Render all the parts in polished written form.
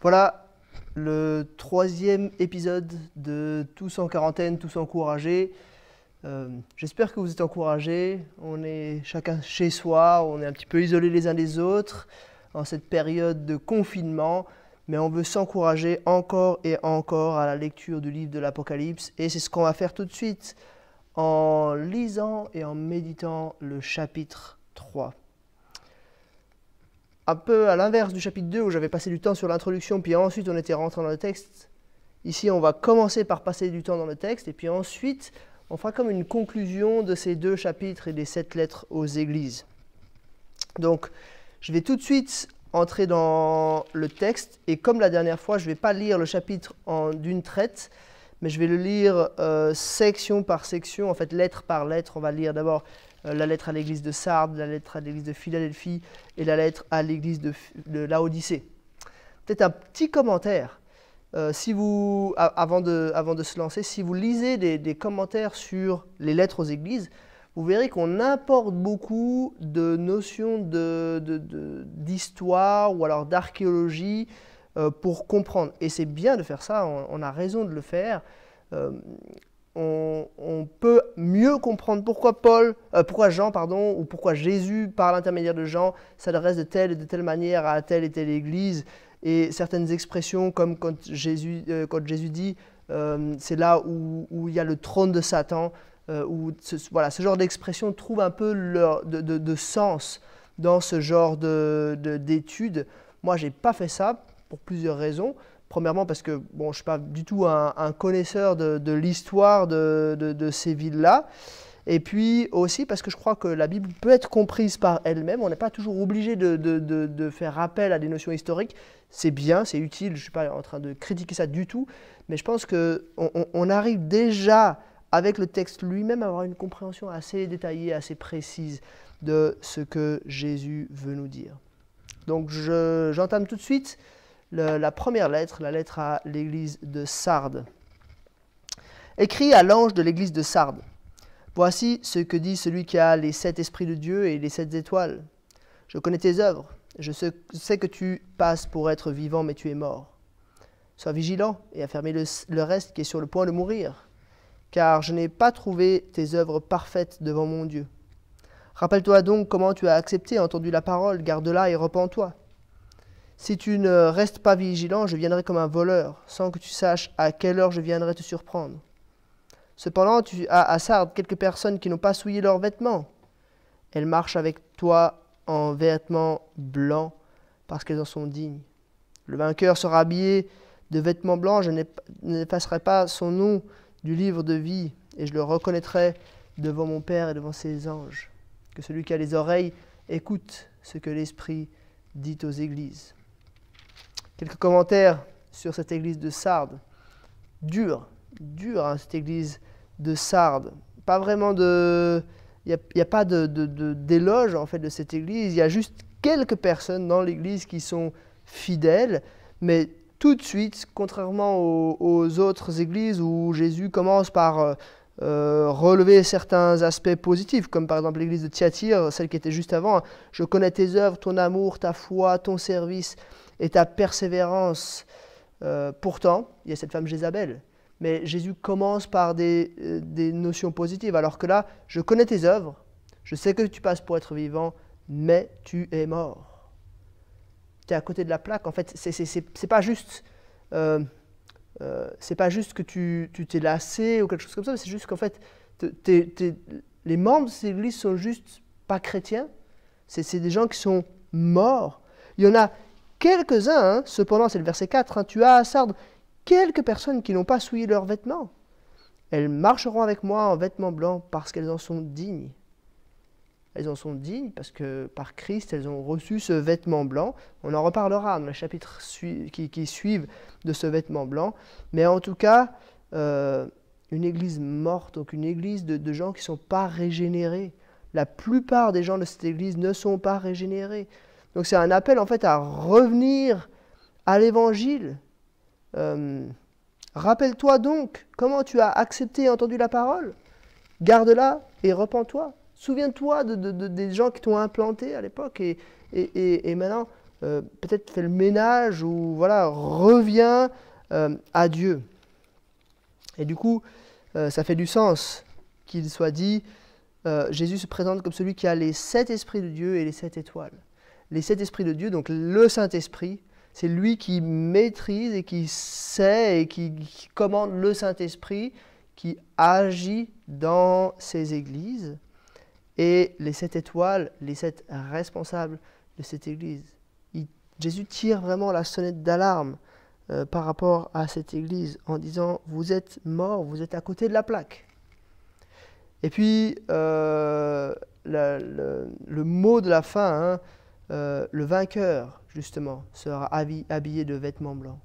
Voilà le troisième épisode de Tous en quarantaine, tous encouragés. J'espère que vous êtes encouragés. On est chacun chez soi, on est un petit peu isolés les uns des autres en cette période de confinement, mais on veut s'encourager encore et encore à la lecture du livre de l'Apocalypse. Et c'est ce qu'on va faire tout de suite en lisant et en méditant le chapitre 3. Un peu à l'inverse du chapitre 2 où j'avais passé du temps sur l'introduction, puis ensuite on était rentré dans le texte. Ici, on va commencer par passer du temps dans le texte, et puis ensuite, on fera comme une conclusion de ces deux chapitres et des 7 lettres aux églises. Donc, je vais tout de suite entrer dans le texte, et comme la dernière fois, je ne vais pas lire le chapitre d'une traite, mais je vais le lire section par section, en fait lettre par lettre. On va lire d'abord la lettre à l'église de Sardes, la lettre à l'église de Philadelphie et la lettre à l'église de Laodicée. Peut-être un petit commentaire, avant de se lancer, si vous lisez des commentaires sur les lettres aux églises, vous verrez qu'on importe beaucoup de notions d'histoire ou alors d'archéologie pour comprendre. Et c'est bien de faire ça, on a raison de le faire. On peut mieux comprendre pourquoi Jean, ou pourquoi Jésus, par l'intermédiaire de Jean, s'adresse de telle et de telle manière à telle et telle église. Et certaines expressions, comme quand Jésus dit c'est là où il y a le trône de Satan, ce genre d'expression trouve un peu de sens dans ce genre d'études. Moi, je n'ai pas fait ça pour plusieurs raisons. Premièrement, parce que je ne suis pas du tout un connaisseur de l'histoire de ces villes-là. Et puis aussi parce que je crois que la Bible peut être comprise par elle-même. On n'est pas toujours obligé de faire appel à des notions historiques. C'est bien, c'est utile, je ne suis pas en train de critiquer ça du tout. Mais je pense qu'on arrive déjà, avec le texte lui-même, à avoir une compréhension assez détaillée, assez précise de ce que Jésus veut nous dire. Donc j'entame tout de suite la première lettre, la lettre à l'église de Sardes. Écrit à l'ange de l'église de Sardes. Voici ce que dit celui qui a les 7 esprits de Dieu et les 7 étoiles. Je connais tes œuvres. Je sais que tu passes pour être vivant, mais tu es mort. Sois vigilant et affermis le reste qui est sur le point de mourir, car je n'ai pas trouvé tes œuvres parfaites devant mon Dieu. Rappelle-toi donc comment tu as accepté et entendu la parole, garde-la et repens-toi. Si tu ne restes pas vigilant, je viendrai comme un voleur, sans que tu saches à quelle heure je viendrai te surprendre. Cependant, tu as à Sardes quelques personnes qui n'ont pas souillé leurs vêtements. Elles marchent avec toi en vêtements blancs, parce qu'elles en sont dignes. Le vainqueur sera habillé de vêtements blancs, je n'effacerai pas son nom du livre de vie, et je le reconnaîtrai devant mon Père et devant ses anges. Que celui qui a les oreilles écoute ce que l'Esprit dit aux églises. Quelques commentaires sur cette église de Sardes. Dur, cette église de Sardes. Pas vraiment il n'y a pas d'éloge en fait de cette église. Il y a juste quelques personnes dans l'église qui sont fidèles, mais tout de suite, contrairement aux autres églises où Jésus commence par relever certains aspects positifs, comme par exemple l'église de Thyatire, celle qui était juste avant. Je connais tes œuvres, ton amour, ta foi, ton service et ta persévérance. Pourtant, il y a cette femme Jézabel. Mais Jésus commence par des notions positives, alors que là, je connais tes œuvres, je sais que tu passes pour être vivant, mais tu es mort. Tu es à côté de la plaque. En fait, c'est pas juste que tu t'es lassé ou quelque chose comme ça, mais c'est juste qu'en fait, les membres de cette église sont juste pas chrétiens. C'est des gens qui sont morts. Il y en a quelques-uns, cependant, c'est le verset 4, tu as à Sardes quelques personnes qui n'ont pas souillé leurs vêtements. Elles marcheront avec moi en vêtements blancs parce qu'elles en sont dignes. Elles en sont dignes parce que par Christ, elles ont reçu ce vêtement blanc. On en reparlera dans les chapitres qui suivent de ce vêtement blanc. Mais en tout cas, une église morte, donc une église de gens qui ne sont pas régénérés. La plupart des gens de cette église ne sont pas régénérés. Donc c'est un appel en fait à revenir à l'évangile. Rappelle-toi donc comment tu as accepté et entendu la parole. Garde-la et repens-toi. Souviens-toi des gens qui t'ont implanté à l'époque et maintenant peut-être fait le ménage ou voilà, revient à Dieu. Et du coup, ça fait du sens qu'il soit dit, Jésus se présente comme celui qui a les 7 esprits de Dieu et les 7 étoiles. Les 7 esprits de Dieu, donc le Saint-Esprit, c'est lui qui maîtrise et qui sait et qui commande le Saint-Esprit, qui agit dans ces églises. Et les 7 étoiles, les 7 responsables de cette église. Jésus tire vraiment la sonnette d'alarme par rapport à cette église en disant « Vous êtes morts, vous êtes à côté de la plaque ». Et puis, le mot de la fin, le vainqueur, justement, sera habillé de vêtements blancs.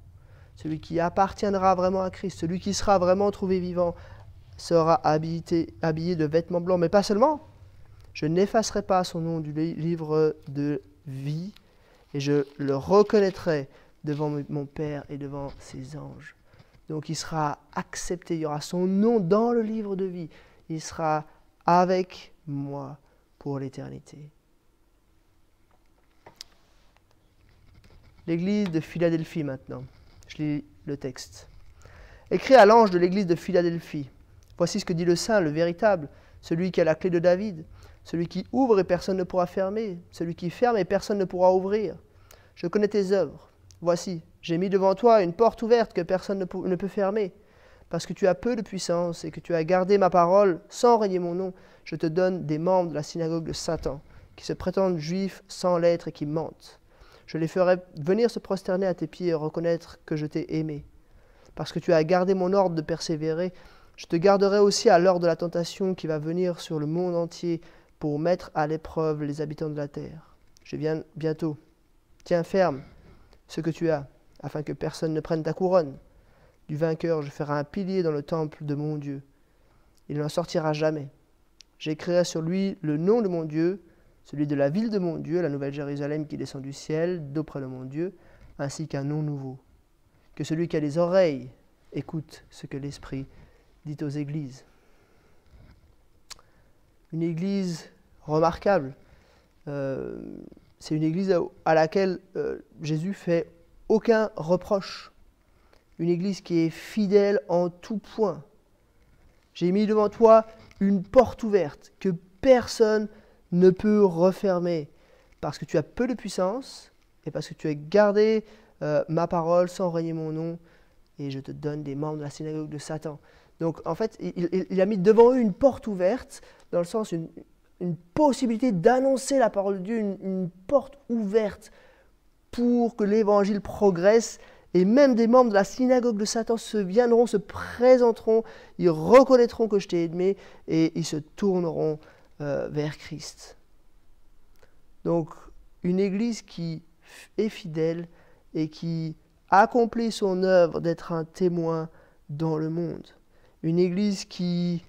Celui qui appartiendra vraiment à Christ, celui qui sera vraiment trouvé vivant, sera habillé de vêtements blancs. Mais pas seulement, je n'effacerai pas son nom du livre de vie, et je le reconnaîtrai devant mon Père et devant ses anges. Donc il sera accepté, il y aura son nom dans le livre de vie. Il sera avec moi pour l'éternité. L'église de Philadelphie maintenant. Je lis le texte. Écrit à l'ange de l'église de Philadelphie. Voici ce que dit le Saint, le véritable, celui qui a la clé de David, celui qui ouvre et personne ne pourra fermer, celui qui ferme et personne ne pourra ouvrir. Je connais tes œuvres. Voici, j'ai mis devant toi une porte ouverte que personne ne peut fermer. Parce que tu as peu de puissance et que tu as gardé ma parole sans renier mon nom, je te donne des membres de la synagogue de Satan, qui se prétendent juifs sans l'être et qui mentent. Je les ferai venir se prosterner à tes pieds et reconnaître que je t'ai aimé. Parce que tu as gardé mon ordre de persévérer, je te garderai aussi à l'heure de la tentation qui va venir sur le monde entier pour mettre à l'épreuve les habitants de la terre. Je viens bientôt. Tiens ferme ce que tu as, afin que personne ne prenne ta couronne. Du vainqueur, je ferai un pilier dans le temple de mon Dieu. Il n'en sortira jamais. J'écrirai sur lui le nom de mon Dieu, celui de la ville de mon Dieu, la nouvelle Jérusalem qui descend du ciel, d'auprès de mon Dieu, ainsi qu'un nom nouveau. Que celui qui a les oreilles écoute ce que l'Esprit dit aux églises. Une église remarquable. C'est une église à laquelle Jésus fait aucun reproche. Une église qui est fidèle en tout point. J'ai mis devant toi une porte ouverte que personne ne peut refermer parce que tu as peu de puissance et parce que tu as gardé ma parole sans renier mon nom et je te donne des membres de la synagogue de Satan. Donc en fait, il a mis devant eux une porte ouverte dans le sens une possibilité d'annoncer la parole de Dieu, une porte ouverte pour que l'évangile progresse. Et même des membres de la synagogue de Satan se présenteront, ils reconnaîtront que je t'ai aimé et ils se tourneront vers Christ. Donc, une église qui est fidèle et qui accomplit son œuvre d'être un témoin dans le monde. Une église qui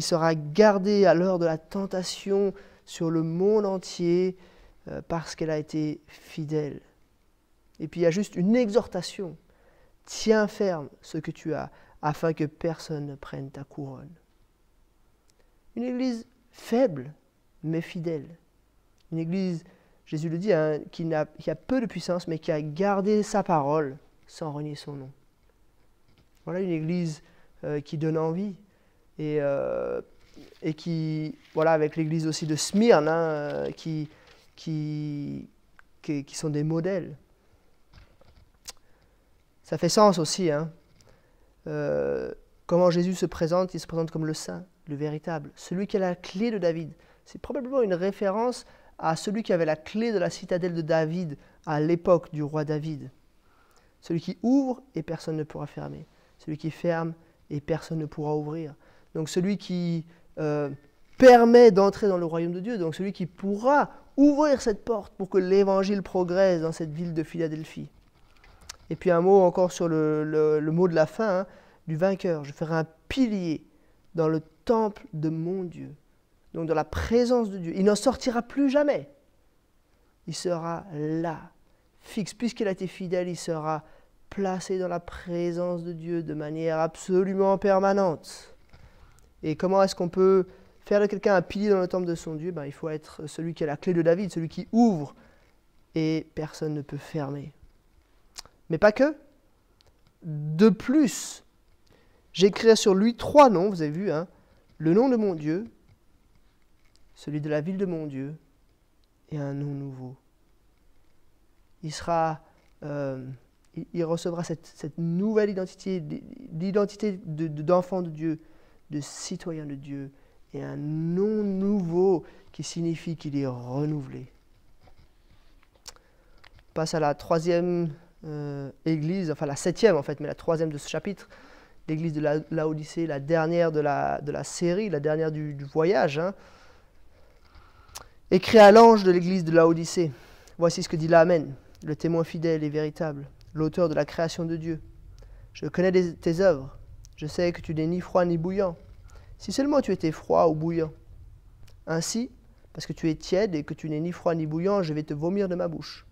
sera gardée à l'heure de la tentation sur le monde entier parce qu'elle a été fidèle. Et puis il y a juste une exhortation. Tiens ferme ce que tu as, afin que personne ne prenne ta couronne. Une église faible, mais fidèle. Une église, Jésus le dit, qui a peu de puissance, mais qui a gardé sa parole sans renier son nom. Voilà une église qui donne envie. Et qui, voilà, avec l'église aussi de Smyrne, qui sont des modèles. Ça fait sens aussi. Comment Jésus se présente, il se présente comme le Saint, le véritable, celui qui a la clé de David. C'est probablement une référence à celui qui avait la clé de la citadelle de David à l'époque du roi David. Celui qui ouvre et personne ne pourra fermer. Celui qui ferme et personne ne pourra ouvrir. Donc celui qui permet d'entrer dans le royaume de Dieu, donc celui qui pourra ouvrir cette porte pour que l'évangile progresse dans cette ville de Philadelphie. Et puis un mot encore sur le mot de la fin, du vainqueur. Je ferai un pilier dans le temple de mon Dieu, donc dans la présence de Dieu. Il n'en sortira plus jamais. Il sera là, fixe. Puisqu'il a été fidèle, il sera placé dans la présence de Dieu de manière absolument permanente. Et comment est-ce qu'on peut faire de quelqu'un un pilier dans le temple de son Dieu, ben, il faut être celui qui a la clé de David, celui qui ouvre et personne ne peut fermer. Mais pas que. De plus, j'écrirai sur lui 3 noms, vous avez vu, hein, le nom de mon Dieu, celui de la ville de mon Dieu et un nom nouveau. Il recevra cette nouvelle identité, l'identité d'enfant de Dieu, de citoyen de Dieu, et un nom nouveau qui signifie qu'il est renouvelé. On passe à la 3e église, enfin la 7e en fait, mais la 3e de ce chapitre, l'église de Laodicée, la dernière de la série, la dernière du voyage. Hein. Écrit à l'ange de l'église de Laodicée, voici ce que dit l'Amen, le témoin fidèle et véritable, l'auteur de la création de Dieu. Je connais tes œuvres, je sais que tu n'es ni froid ni bouillant. Si seulement tu étais froid ou bouillant. Ainsi, parce que tu es tiède et que tu n'es ni froid ni bouillant, je vais te vomir de ma bouche.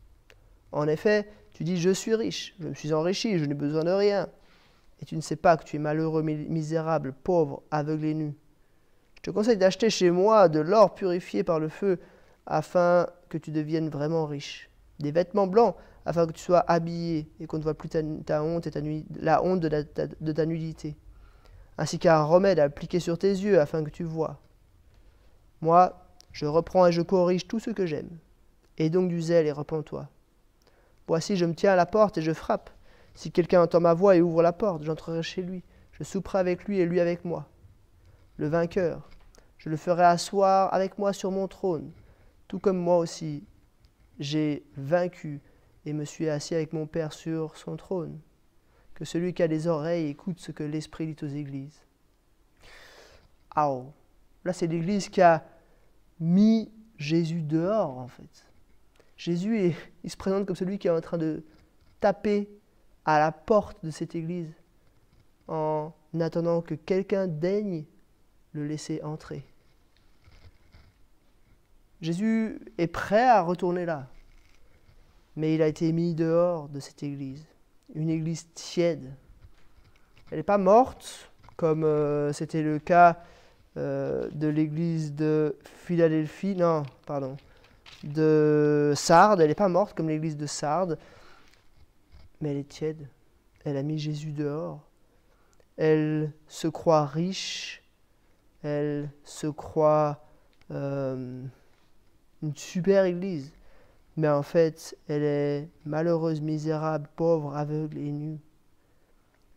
En effet, tu dis, je suis riche, je me suis enrichi, je n'ai besoin de rien. Et tu ne sais pas que tu es malheureux, misérable, pauvre, aveugle et nu. Je te conseille d'acheter chez moi de l'or purifié par le feu, afin que tu deviennes vraiment riche. Des vêtements blancs, afin que tu sois habillé et qu'on ne voit plus ta honte et la honte de ta nudité. Ainsi qu'un remède à appliquer sur tes yeux, afin que tu vois. Moi, je reprends et je corrige tout ce que j'aime. Aie donc du zèle et repens-toi. Voici, je me tiens à la porte et je frappe. Si quelqu'un entend ma voix et ouvre la porte, j'entrerai chez lui. Je souperai avec lui et lui avec moi. Le vainqueur, je le ferai asseoir avec moi sur mon trône, tout comme moi aussi, j'ai vaincu et me suis assis avec mon Père sur son trône. Que celui qui a des oreilles écoute ce que l'Esprit dit aux églises. Ah, là, c'est l'Église qui a mis Jésus dehors, en fait. Jésus, il se présente comme celui qui est en train de taper à la porte de cette Église en attendant que quelqu'un daigne le laisser entrer. Jésus est prêt à retourner là, mais il a été mis dehors de cette Église. Une Église tiède. Elle n'est pas morte, comme c'était le cas de l'Église de Philadelphie, de Sardes. Elle n'est pas morte comme l'Église de Sardes, mais elle est tiède. Elle a mis Jésus dehors. Elle se croit riche. Elle se croit une super Église. Mais en fait, elle est malheureuse, misérable, pauvre, aveugle et nue.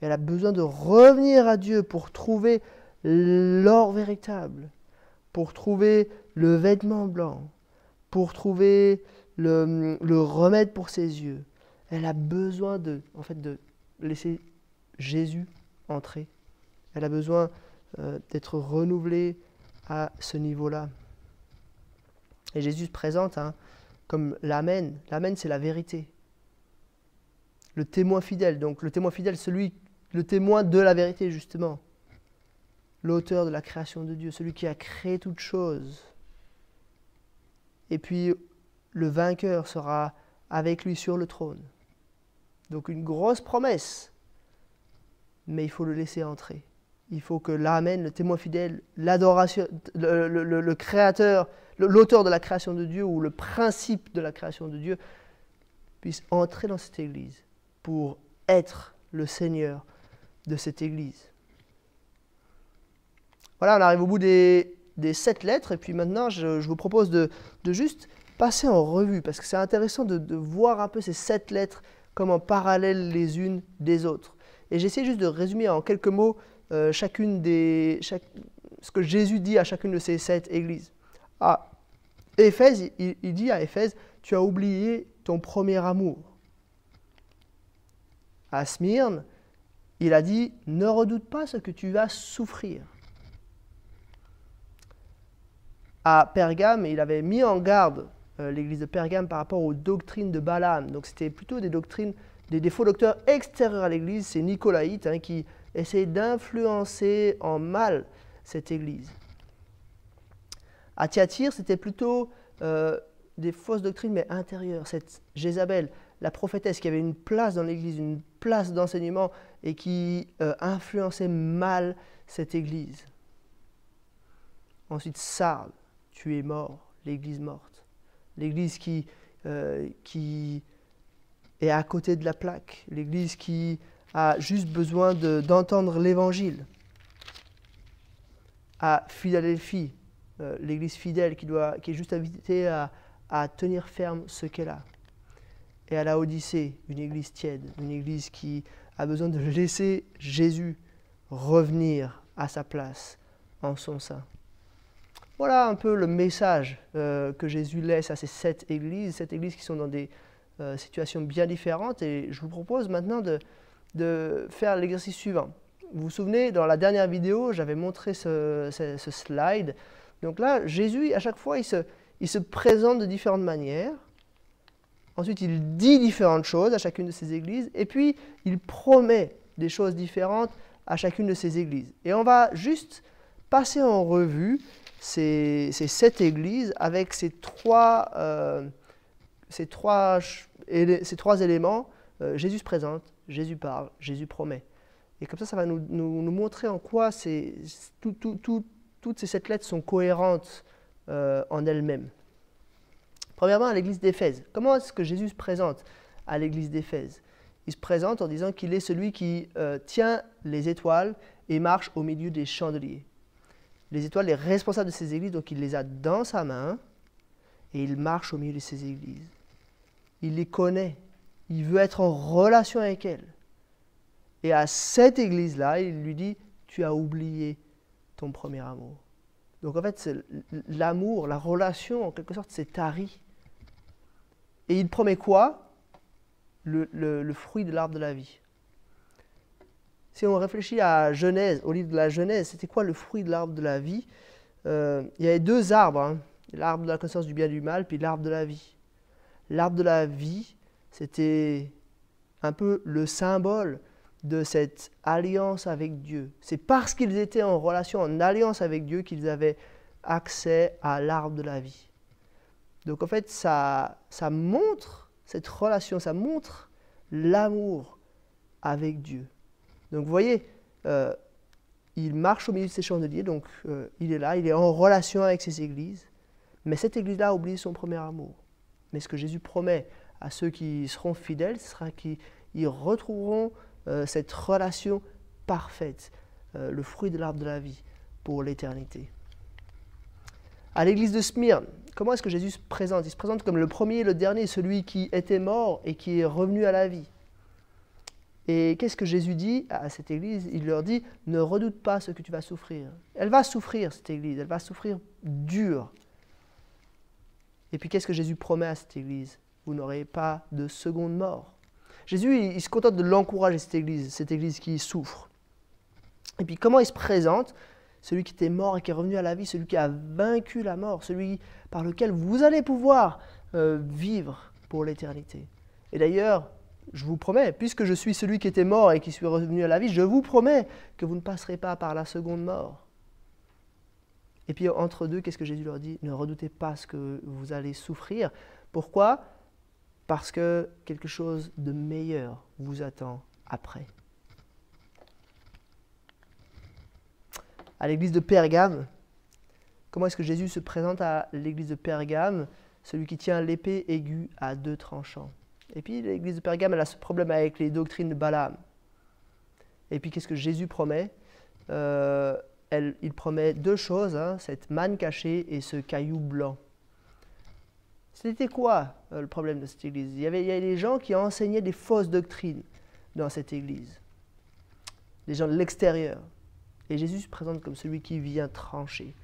Elle a besoin de revenir à Dieu pour trouver l'or véritable, pour trouver le vêtement blanc, pour trouver le remède pour ses yeux. Elle a besoin de laisser Jésus entrer. Elle a besoin d'être renouvelée à ce niveau-là. Et Jésus se présente comme l'Amen. L'Amen, c'est la vérité. Le témoin fidèle. Donc le témoin fidèle, le témoin de la vérité, justement. L'auteur de la création de Dieu, celui qui a créé toutes choses. Et puis, le vainqueur sera avec lui sur le trône. Donc une grosse promesse. Mais il faut le laisser entrer. Il faut que l'Amen, le témoin fidèle, l'adoration, le créateur, l'auteur de la création de Dieu ou le principe de la création de Dieu puisse entrer dans cette Église pour être le Seigneur de cette Église. Voilà, on arrive au bout des 7 lettres et puis maintenant je vous propose de juste passer en revue parce que c'est intéressant de voir un peu ces 7 lettres comme en parallèle les unes des autres. Et j'essaie juste de résumer en quelques mots ce que Jésus dit à chacune de ces 7 églises. À Éphèse, il dit à Éphèse, tu as oublié ton premier amour. À Smyrne, il a dit, ne redoute pas ce que tu vas souffrir. À Pergame, il avait mis en garde l'église de Pergame par rapport aux doctrines de Balaam. Donc c'était plutôt des doctrines, des faux docteurs extérieurs à l'église, c'est Nicolaïtes qui essayaient d'influencer en mal cette église. À Thyatire, c'était plutôt des fausses doctrines, mais intérieures. Cette Jézabel, la prophétesse, qui avait une place dans l'église, une place d'enseignement, et qui influençait mal cette église. Ensuite, Sardes, tu es mort, l'église morte. L'église qui est à côté de la plaque. L'église qui a juste besoin d'entendre l'évangile. À Philadelphie, l'église fidèle qui est juste invitée à tenir ferme ce qu'elle a. Et à la Odyssée, une église tiède, une église qui a besoin de laisser Jésus revenir à sa place en son sein. Voilà un peu le message que Jésus laisse à ces 7 églises qui sont dans des situations bien différentes. Et je vous propose maintenant de faire l'exercice suivant. Vous vous souvenez, dans la dernière vidéo, j'avais montré ce slide. Donc là, Jésus, à chaque fois, il se présente de différentes manières. Ensuite, il dit différentes choses à chacune de ces églises. Et puis, il promet des choses différentes à chacune de ces églises. Et on va juste passer en revue ces 7 églises avec ces trois éléments. Jésus se présente, Jésus parle, Jésus promet. Et comme ça va nous montrer en quoi toutes ces 7 lettres sont cohérentes en elles-mêmes. Premièrement, à l'église d'Éphèse. Comment est-ce que Jésus se présente à l'église d'Éphèse? Il se présente en disant qu'il est celui qui tient les étoiles et marche au milieu des chandeliers. Les étoiles, les responsables de ces églises, donc il les a dans sa main et il marche au milieu de ces églises. Il les connaît. Il veut être en relation avec elles. Et à cette église-là, il lui dit, tu as oublié ton premier amour. Donc en fait, l'amour, la relation, en quelque sorte, c'est tari. Et il promet quoi? Le fruit de l'arbre de la vie. Si on réfléchit à Genèse, au livre de la Genèse, c'était quoi le fruit de l'arbre de la vie? Il y avait 2 arbres, hein, l'arbre de la connaissance du bien et du mal, puis l'arbre de la vie. L'arbre de la vie, c'était un peu le symbole de cette alliance avec Dieu. C'est parce qu'ils étaient en relation, en alliance avec Dieu, qu'ils avaient accès à l'arbre de la vie. Donc en fait, ça montre cette relation, ça montre l'amour avec Dieu. Donc vous voyez, il marche au milieu de ces chandeliers, donc il est là, il est en relation avec ces églises, mais cette église-là a oublié son premier amour. Mais ce que Jésus promet à ceux qui seront fidèles, ce sera qu'ils retrouveront cette relation parfaite, le fruit de l'arbre de la vie pour l'éternité. À l'église de Smyrne, comment est-ce que Jésus se présente? Il se présente comme le premier et le dernier, celui qui était mort et qui est revenu à la vie. Et qu'est-ce que Jésus dit à cette église? Il leur dit, ne redoute pas ce que tu vas souffrir. Elle va souffrir, cette église, elle va souffrir dur. Et puis qu'est-ce que Jésus promet à cette église? Vous n'aurez pas de seconde mort. Jésus, il se contente de l'encourager, cette église qui souffre. Et puis comment il se présente? Celui qui était mort et qui est revenu à la vie, celui qui a vaincu la mort, celui par lequel vous allez pouvoir vivre pour l'éternité. Et d'ailleurs, je vous promets, puisque je suis celui qui était mort et qui suis revenu à la vie, je vous promets que vous ne passerez pas par la seconde mort. Et puis entre deux, qu'est-ce que Jésus leur dit? Ne redoutez pas ce que vous allez souffrir. Pourquoi? Parce que quelque chose de meilleur vous attend après. À l'église de Pergame, comment est-ce que Jésus se présente à l'église de Pergame? Celui qui tient l'épée aiguë à 2 tranchants. Et puis l'église de Pergame, elle a ce problème avec les doctrines de Balaam. Et puis qu'est-ce que Jésus promet? Il promet 2 choses, hein, cette manne cachée et ce caillou blanc. C'était quoi le problème de cette église? Il y avait des gens qui enseignaient des fausses doctrines dans cette église. Des gens de l'extérieur. Et Jésus se présente comme celui qui vient trancher.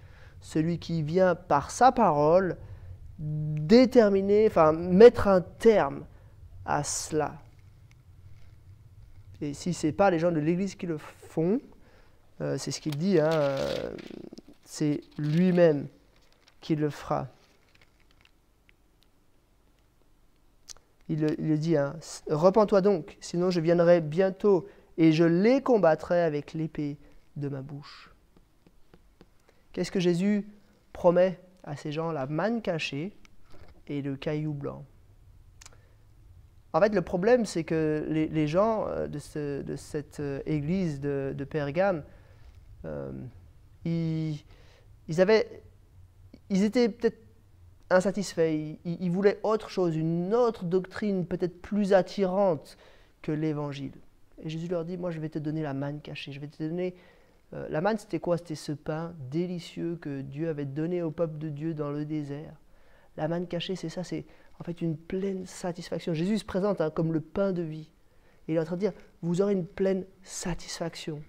Celui qui vient par sa parole déterminer, mettre un terme à cela. Et si ce n'est pas les gens de l'église qui le font, c'est ce qu'il dit, hein, c'est lui-même qui le fera. Il le dit, hein, repens-toi donc, sinon je viendrai bientôt et je les combattrai avec l'épée de ma bouche. Qu'est-ce que Jésus promet à ces gens? La manne cachée et le caillou blanc. En fait, le problème, c'est que les gens de cette église de Pergame, ils ils étaient peut-être insatisfaits, ils voulaient autre chose, une autre doctrine peut-être plus attirante que l'Évangile. Et Jésus leur dit, moi je vais te donner la manne cachée, je vais te donner... la manne c'était quoi? C'était ce pain délicieux que Dieu avait donné au peuple de Dieu dans le désert. La manne cachée, c'est ça, c'est en fait une pleine satisfaction. Jésus se présente comme le pain de vie. Et il est en train de dire, vous aurez une pleine satisfaction.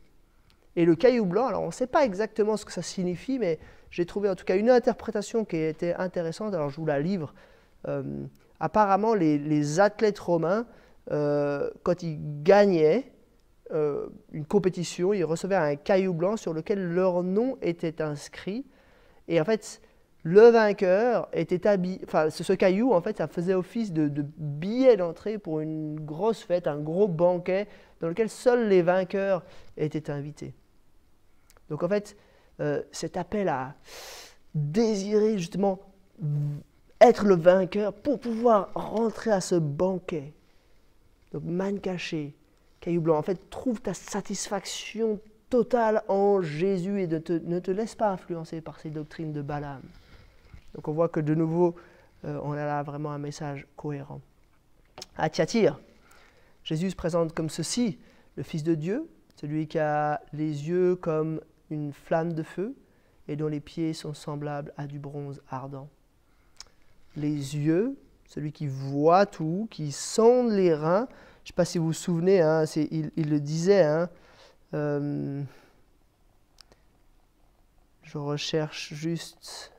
Et le caillou blanc, alors on ne sait pas exactement ce que ça signifie, mais j'ai trouvé en tout cas une interprétation qui était intéressante, alors je vous la livre. Apparemment, les athlètes romains, quand ils gagnaient une compétition, ils recevaient un caillou blanc sur lequel leur nom était inscrit. Et en fait, le vainqueur était habillé, enfin ce caillou, en fait, ça faisait office de billet d'entrée pour une grosse fête, un gros banquet dans lequel seuls les vainqueurs étaient invités. Donc en fait, cet appel à désirer justement être le vainqueur pour pouvoir rentrer à ce banquet. Donc manne cachée, caillou blanc, en fait, trouve ta satisfaction totale en Jésus et ne te laisse pas influencer par ces doctrines de Balaam. Donc on voit que de nouveau, on a là vraiment un message cohérent. À Thyatire, Jésus se présente comme ceci, le Fils de Dieu, celui qui a les yeux comme une flamme de feu et dont les pieds sont semblables à du bronze ardent. Les yeux, celui qui voit tout, qui sonde les reins. Je ne sais pas si vous vous souvenez, hein, il le disait, hein, je recherche juste...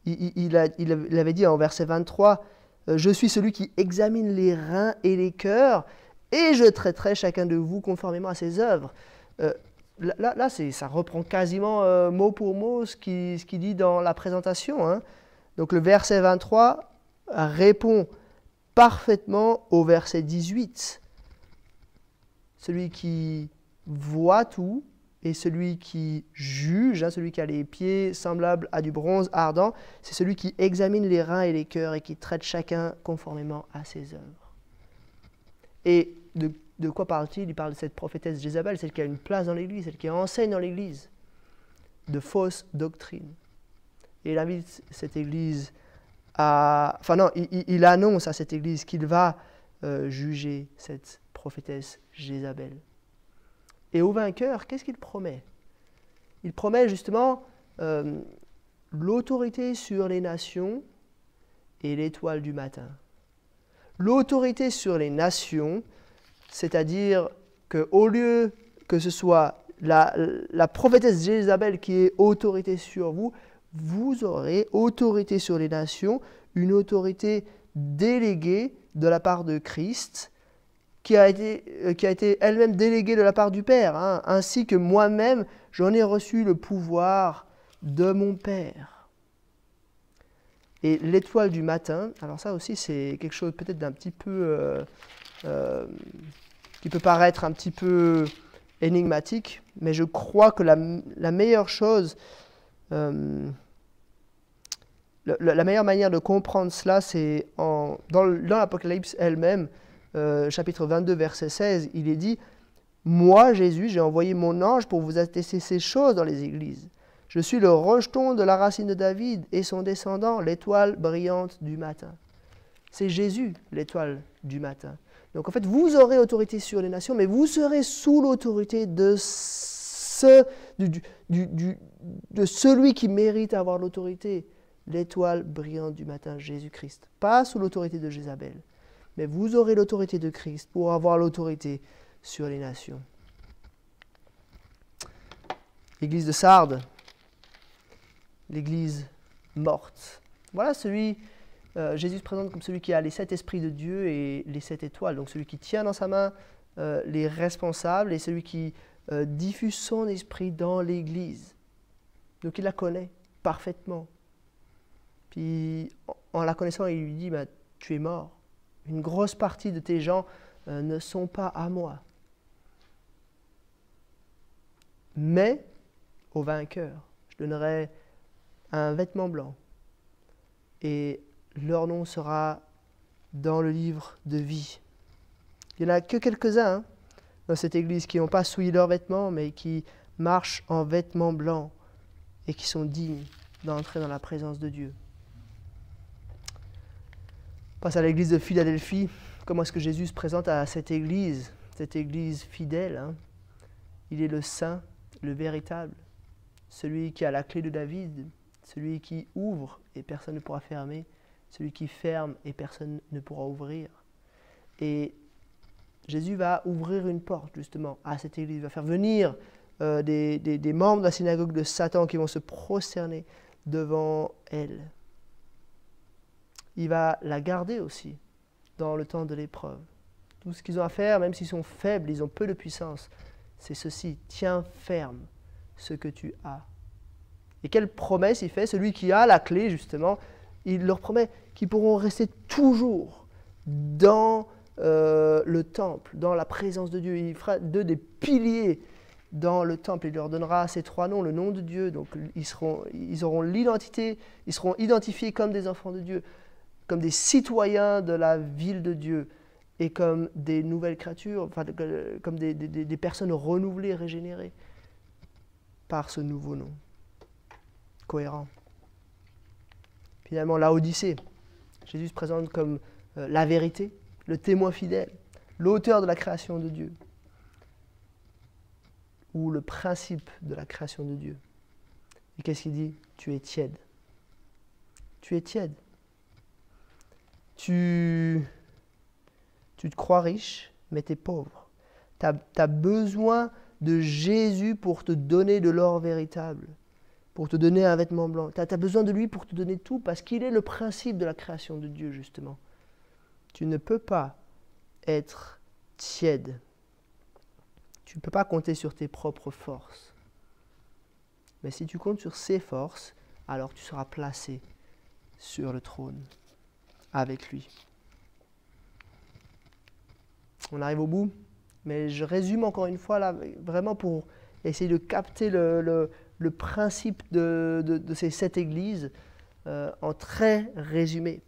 Il avait dit en verset 23, « Je suis celui qui examine les reins et les cœurs, et je traiterai chacun de vous conformément à ses œuvres. » Là ça reprend quasiment mot pour mot ce qu'il dit dans la présentation. Hein. Donc le verset 23 répond parfaitement au verset 18. Celui qui voit tout, et celui qui juge, hein, celui qui a les pieds semblables à du bronze ardent, c'est celui qui examine les reins et les cœurs et qui traite chacun conformément à ses œuvres. Et de quoi parle-t-il? Il parle de cette prophétesse Jézabel, celle qui a une place dans l'Église, celle qui enseigne dans l'Église, de fausses doctrines. Et il invite cette Église à... Enfin non, il annonce à cette Église qu'il va juger cette prophétesse Jézabel. Et au vainqueur, qu'est-ce qu'il promet? Il promet justement l'autorité sur les nations et l'étoile du matin. L'autorité sur les nations, c'est-à-dire qu'au lieu que ce soit la prophétesse Jézabel qui ait autorité sur vous, vous aurez autorité sur les nations, une autorité déléguée de la part de Christ, qui a été elle-même déléguée de la part du Père, hein, ainsi que moi-même, j'en ai reçu le pouvoir de mon Père. Et l'étoile du matin, alors ça aussi c'est quelque chose peut-être d'un petit peu, qui peut paraître un petit peu énigmatique, mais je crois que la meilleure chose, la meilleure manière de comprendre cela, c'est dans l'Apocalypse elle-même, chapitre 22, verset 16, il est dit « Moi, Jésus, j'ai envoyé mon ange pour vous attester ces choses dans les églises. Je suis le rejeton de la racine de David et son descendant, l'étoile brillante du matin. » C'est Jésus, l'étoile du matin. Donc en fait, vous aurez autorité sur les nations, mais vous serez sous l'autorité de celui qui mérite d'avoir l'autorité, l'étoile brillante du matin, Jésus-Christ. Pas sous l'autorité de Jézabel. Mais vous aurez l'autorité de Christ pour avoir l'autorité sur les nations. L'église de Sardes, l'église morte. Voilà Jésus se présente comme celui qui a les 7 esprits de Dieu et les 7 étoiles. Donc celui qui tient dans sa main les responsables et celui qui diffuse son esprit dans l'église. Donc il la connaît parfaitement. Puis en la connaissant, il lui dit, tu es mort. Une grosse partie de tes gens ne sont pas à moi. Mais au vainqueur, je donnerai un vêtement blanc et leur nom sera dans le livre de vie. Il n'y en a que quelques-uns dans cette église qui n'ont pas souillé leurs vêtements, mais qui, marchent en vêtements blancs et qui sont dignes d'entrer dans la présence de Dieu. On passe à l'église de Philadelphie. Comment est-ce que Jésus se présente à cette église fidèle, hein? Il est le saint, le véritable, celui qui a la clé de David, celui qui ouvre et personne ne pourra fermer, celui qui ferme et personne ne pourra ouvrir. Et Jésus va ouvrir une porte justement à cette église, il va faire venir des membres de la synagogue de Satan qui vont se prosterner devant elle. Il va la garder aussi dans le temps de l'épreuve. Tout ce qu'ils ont à faire, même s'ils sont faibles, ils ont peu de puissance, c'est ceci: tiens ferme ce que tu as. Et quelle promesse il fait? Celui qui a la clé, justement, il leur promet qu'ils pourront rester toujours dans le temple, dans la présence de Dieu. Il fera d'eux des piliers dans le temple. Il leur donnera ces 3 noms, le nom de Dieu. Donc ils auront l'identité, ils seront identifiés comme des enfants de Dieu, comme des citoyens de la ville de Dieu et comme des nouvelles créatures, enfin, comme des personnes renouvelées, régénérées par ce nouveau nom. Cohérent. Finalement, Laodicée, Jésus se présente comme la vérité, le témoin fidèle, l'auteur de la création de Dieu, ou le principe de la création de Dieu. Et qu'est-ce qu'il dit? Tu es tiède. Tu es tiède. Tu te crois riche, mais tu es pauvre. Tu as besoin de Jésus pour te donner de l'or véritable, pour te donner un vêtement blanc. Tu as besoin de lui pour te donner tout, parce qu'il est le principe de la création de Dieu, justement. Tu ne peux pas être tiède. Tu ne peux pas compter sur tes propres forces. Mais si tu comptes sur ses forces, alors tu seras placé sur le trône avec lui. On arrive au bout, mais je résume encore une fois là, vraiment pour essayer de capter le principe de ces 7 églises en très résumé.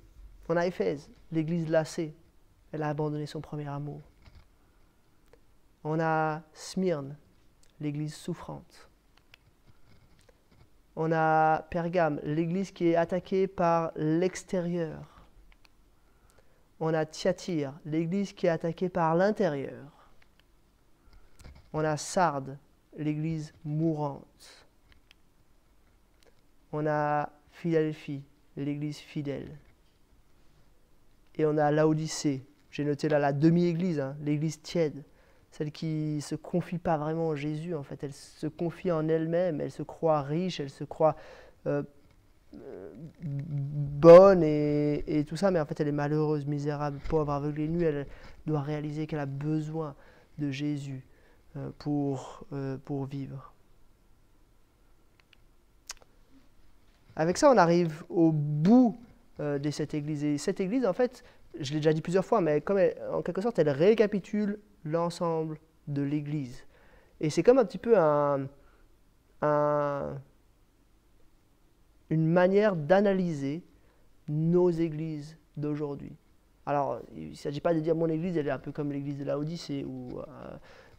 On a Éphèse, l'église lassée, elle a abandonné son premier amour. On a Smyrne, l'église souffrante. On a Pergame, l'église qui est attaquée par l'extérieur. On a Thyatire, l'église qui est attaquée par l'intérieur. On a Sardes, l'église mourante. On a Philadelphie, l'église fidèle. Et on a Laodicée, j'ai noté là la demi-église, hein, l'église tiède, celle qui ne se confie pas vraiment en Jésus, en fait. Elle se confie en elle-même, elle se croit riche, elle se croit bonne et tout ça, mais en fait elle est malheureuse, misérable, pauvre, aveugle et nue. Elle doit réaliser qu'elle a besoin de Jésus pour vivre. Avec ça, on arrive au bout de cette église. Et cette église, en fait, je l'ai déjà dit plusieurs fois, mais comme en quelque sorte, elle récapitule l'ensemble de l'église. Et c'est comme un petit peu une manière d'analyser nos églises d'aujourd'hui. Alors, il ne s'agit pas de dire mon église, elle est un peu comme l'église de Laodicée ou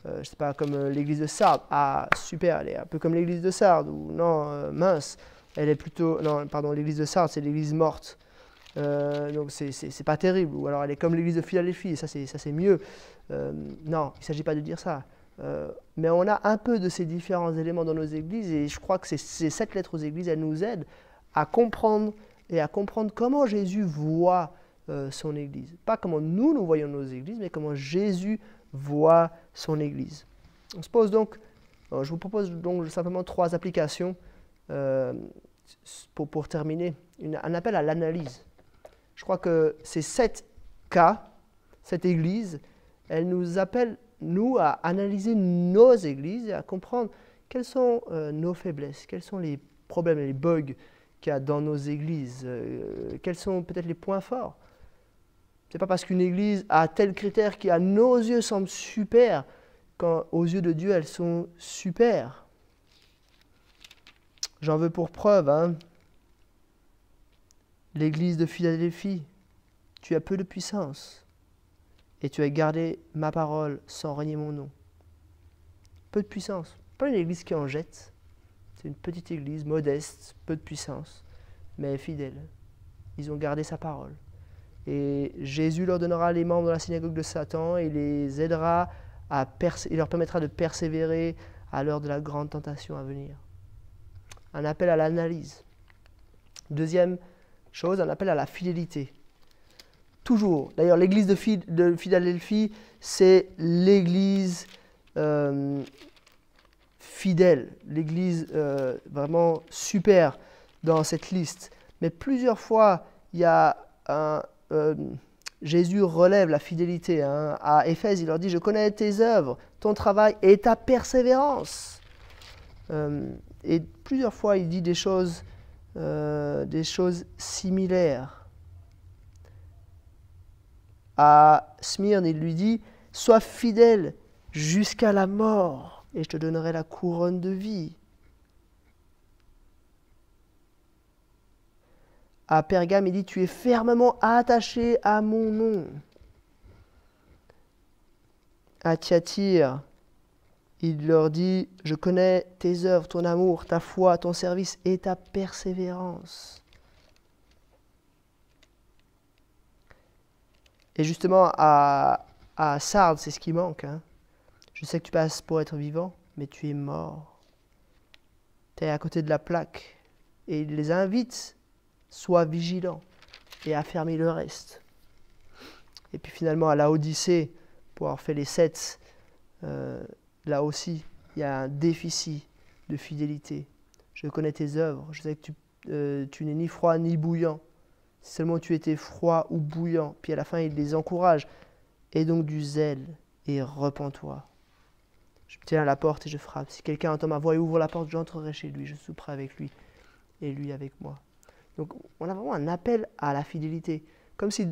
je sais pas, comme l'église de Sardes. Ah, super, elle est un peu comme l'église de Sardes. Ou non, mince, elle est plutôt... Non, pardon, l'église de Sardes, c'est l'église morte. Donc, c'est pas terrible. Ou alors, elle est comme l'église de Philadelphie, et ça, c'est mieux. Non, il ne s'agit pas de dire ça. Mais on a un peu de ces différents éléments dans nos églises, et je crois que ces 7 lettres aux églises, elles nous aident à comprendre comment Jésus voit son église. Pas comment nous voyons nos églises, mais comment Jésus voit son église. On se pose donc, je vous propose donc simplement 3 applications pour terminer, un appel à l'analyse. Je crois que ces 7 cas, cette église, elle nous appelle, nous, à analyser nos églises et à comprendre quelles sont nos faiblesses, quels sont les problèmes et les bugs qu'il y a dans nos églises, quels sont peut-être les points forts. Ce n'est pas parce qu'une église a tel critère qui à nos yeux semble super, qu'aux yeux de Dieu elles sont super. J'en veux pour preuve, hein, l'église de Philadelphie, tu as peu de puissance et tu as gardé ma parole sans renier mon nom. Peu de puissance, Pas une église qui en jette. C'est une petite église, modeste, peu de puissance, mais fidèle. Ils ont gardé sa parole. Et Jésus leur donnera les membres de la synagogue de Satan et les aidera il leur permettra de persévérer à l'heure de la grande tentation à venir. Un appel à l'analyse. Deuxième chose, un appel à la fidélité. Toujours. D'ailleurs, l'église de Philadelphie, c'est l'église fidèle, l'église vraiment super dans cette liste. Mais plusieurs fois, il y a Jésus relève la fidélité. À Éphèse, il leur dit « Je connais tes œuvres, ton travail et ta persévérance. » Et plusieurs fois, il dit des choses similaires. À Smyrne, il lui dit « Sois fidèle jusqu'à la mort, et je te donnerai la couronne de vie. » À Pergame, il dit « Tu es fermement attaché à mon nom. » À Thyatire, il leur dit « Je connais tes œuvres, ton amour, ta foi, ton service et ta persévérance. » Et justement, à Sardes, c'est ce qui manque. Je sais que tu passes pour être vivant, mais tu es mort. Tu es à côté de la plaque. Et il les invite, sois vigilant et affermis le reste. Et puis finalement, à Laodicée, pour avoir fait les 7, là aussi, il y a un déficit de fidélité. Je connais tes œuvres, je sais que tu n'es ni froid ni bouillant. Si seulement tu étais froid ou bouillant. Puis à la fin, il les encourage. Aie donc du zèle et repens-toi. Je me tiens à la porte et je frappe. Si quelqu'un entend ma voix et ouvre la porte, j'entrerai chez lui, je souperai avec lui et lui avec moi. Donc on a vraiment un appel à la fidélité. Comme si,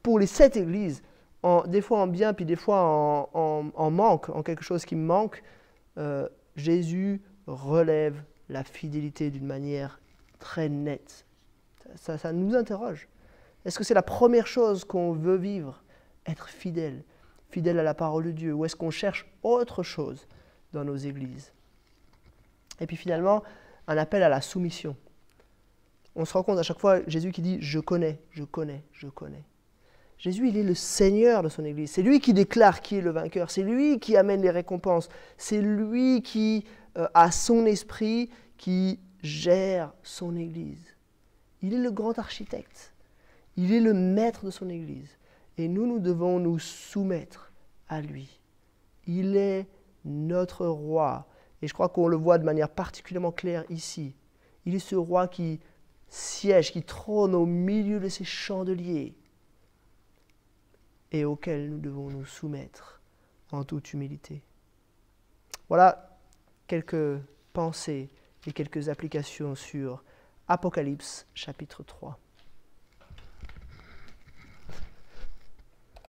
pour les 7 églises, des fois en bien, puis des fois en manque, en quelque chose qui me manque, Jésus relève la fidélité d'une manière très nette. Ça nous interroge. Est-ce que c'est la première chose qu'on veut vivre? Être fidèle, fidèle à la parole de Dieu, ou est-ce qu'on cherche autre chose dans nos églises? Et puis finalement, un appel à la soumission. On se rend compte à chaque fois, Jésus qui dit « Je connais, je connais, je connais ». Jésus, il est le Seigneur de son Église. C'est lui qui déclare qui est le vainqueur. C'est lui qui amène les récompenses. C'est lui qui a son esprit, qui gère son Église. Il est le grand architecte. Il est le maître de son Église. Et nous devons nous soumettre à lui. Il est notre roi. Et je crois qu'on le voit de manière particulièrement claire ici. Il est ce roi qui siège, qui trône au milieu de ces chandeliers et auquel nous devons nous soumettre en toute humilité. Voilà quelques pensées et quelques applications sur Apocalypse chapitre 3.